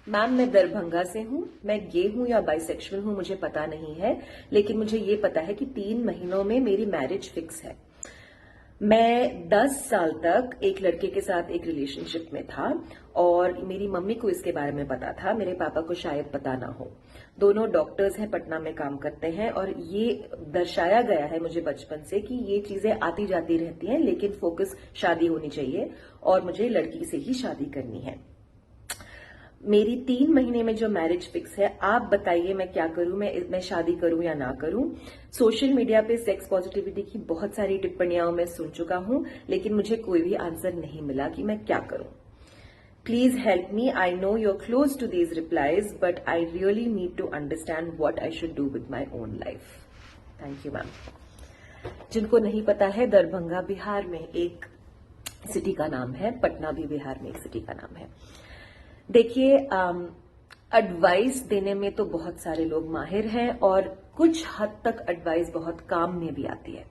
Ma'am मैं दरभंगा से हूँ। मैं गे हूँ या बाइसेक्सुअल हूँ मुझे पता नहीं है, लेकिन मुझे ये पता है कि 3 महीनों में मेरी मैरिज फिक्स है। मैं 10 साल तक एक लड़के के साथ एक रिलेशनशिप में था और मेरी मम्मी को इसके बारे में पता था, मेरे पापा को शायद पता ना हो। दोनों डॉक्टर्स हैं, पटना में काम करते हैं और ये दर्शाया गया है मुझे बचपन से कि ये चीजें आती जाती रहती हैं, लेकिन फोकस शादी होनी चाहिए और मुझे लड़की से ही शादी करनी है। मेरी 3 महीने में जो मैरिज फिक्स है, आप बताइए मैं क्या करूं, मैं शादी करूं या ना करूं। सोशल मीडिया पे सेक्स पॉजिटिविटी की बहुत सारी टिप्पणियां मैं सुन चुका हूं, लेकिन मुझे कोई भी आंसर नहीं मिला कि मैं क्या करूं। Please help me. I know you are close to these replies, but I really need to understand what I should do with my own life. Thank you ma'am. जिनको नहीं पता है, दरभंगा बिहार में एक सिटी का नाम है, पटना भी बिहार में एक सिटी का नाम है। देखिए, एडवाइस देने में तो बहुत सारे लोग माहिर हैं और कुछ हद तक एडवाइस बहुत काम में भी आती है,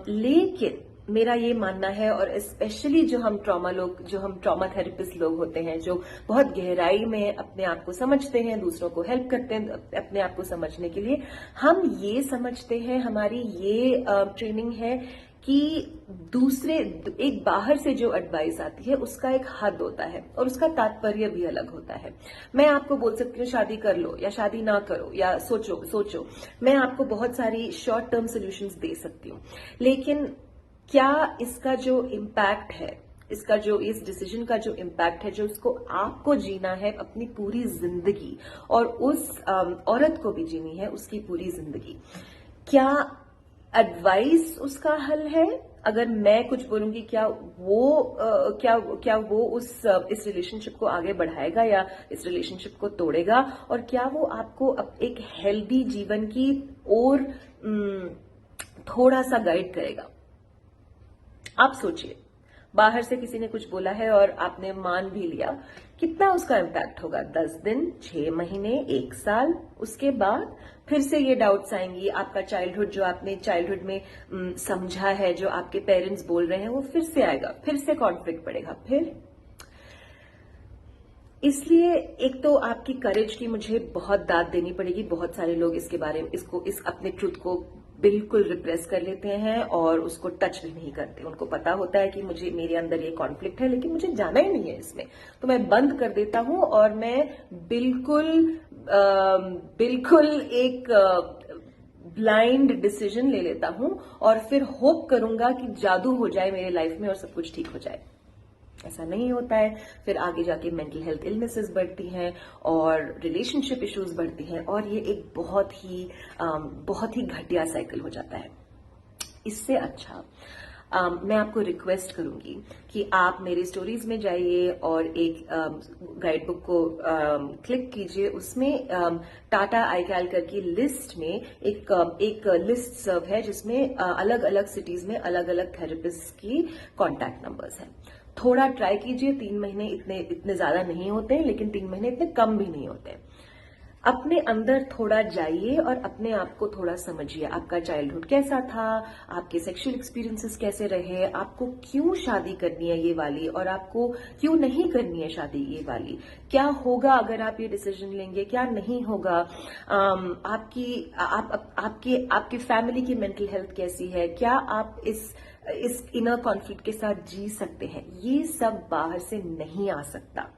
लेकिन मेरा ये मानना है, और स्पेशली जो हम ट्रॉमा थेरेपिस्ट लोग होते हैं, जो बहुत गहराई में अपने आप को समझते हैं, दूसरों को हेल्प करते हैं अपने आप को समझने के लिए, हम ये समझते हैं, हमारी ये ट्रेनिंग है कि एक बाहर से जो एडवाइस आती है उसका एक हद होता है और उसका तात्पर्य भी अलग होता है। मैं आपको बोल सकती हूँ शादी कर लो या शादी ना करो या सोचो। मैं आपको बहुत सारी शॉर्ट टर्म सोल्यूशंस दे सकती हूँ, लेकिन क्या इसका जो इम्पैक्ट है, इस डिसीजन का जो इम्पैक्ट है, जो उसको आपको जीना है अपनी पूरी जिंदगी और उस औरत को भी जीनी है उसकी पूरी जिंदगी, क्या एडवाइस उसका हल है? अगर मैं कुछ बोलूंगी, क्या वो इस रिलेशनशिप को आगे बढ़ाएगा या इस रिलेशनशिप को तोड़ेगा? और क्या वो आपको एक हेल्दी जीवन की ओर थोड़ा सा गाइड करेगा? आप सोचिए, बाहर से किसी ने कुछ बोला है और आपने मान भी लिया, कितना उसका इम्पैक्ट होगा? 10 दिन, 6 महीने, 1 साल, उसके बाद फिर से ये डाउट्स आएंगी। आपका चाइल्डहुड, जो आपने चाइल्डहुड में समझा है, जो आपके पेरेंट्स बोल रहे हैं, वो फिर से आएगा, फिर से कॉन्फ्लिक्ट पड़ेगा। फिर इसलिए एक तो आपकी करेज की मुझे बहुत दाद देनी पड़ेगी। बहुत सारे लोग इसके बारे में अपने ट्रुथ को बिल्कुल रिप्रेस कर लेते हैं और उसको टच भी नहीं करते। उनको पता होता है कि मेरे अंदर ये कॉन्फ्लिक्ट है, लेकिन मुझे जाना ही नहीं है इसमें, तो मैं बंद कर देता हूं और मैं बिल्कुल एक ब्लाइंड डिसीजन ले लेता हूं और फिर होप करूंगा कि जादू हो जाए मेरे लाइफ में और सब कुछ ठीक हो जाए। ऐसा नहीं होता है। फिर आगे जाके मेंटल हेल्थ इलनेसेस बढ़ती हैं और रिलेशनशिप इश्यूज बढ़ती हैं और ये एक बहुत ही घटिया साइकिल हो जाता है। इससे अच्छा मैं आपको रिक्वेस्ट करूंगी कि आप मेरे स्टोरीज में जाइए और एक गाइड बुक को क्लिक कीजिए। उसमें टाटा आईकैलकर की लिस्ट में एक लिस्ट सर्व है, जिसमें अलग अलग सिटीज में अलग अलग थेरेपिस्ट की कॉन्टैक्ट नंबर्स हैं। थोड़ा ट्राई कीजिए। 3 महीने इतने ज्यादा नहीं होते हैं, लेकिन 3 महीने इतने कम भी नहीं होते हैं। अपने अंदर थोड़ा जाइए और अपने आप को थोड़ा समझिए। आपका चाइल्डहुड कैसा था, आपके सेक्सुअल एक्सपीरियंसेस कैसे रहे, आपको क्यों शादी करनी है ये वाली और आपको क्यों नहीं करनी है शादी ये वाली, क्या होगा अगर आप ये डिसीजन लेंगे, क्या नहीं होगा, आपकी फैमिली की मेंटल हेल्थ कैसी है, क्या आप इस इनर कॉन्फ्लिक्ट के साथ जी सकते हैं। ये सब बाहर से नहीं आ सकता।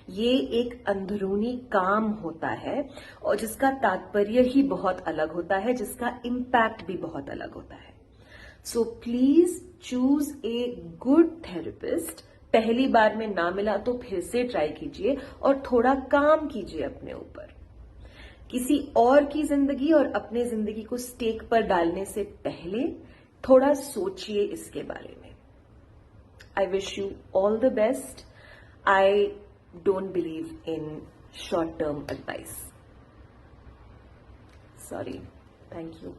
ये एक अंदरूनी काम होता है और जिसका तात्पर्य ही बहुत अलग होता है, जिसका इम्पैक्ट भी बहुत अलग होता है। So please choose a good therapist. पहली बार में ना मिला तो फिर से ट्राई कीजिए और थोड़ा काम कीजिए अपने ऊपर। किसी और की जिंदगी और अपने जिंदगी को स्टेक पर डालने से पहले थोड़ा सोचिए इसके बारे में। I wish you all the best. I don't believe in short-term advice. Sorry. Thank you.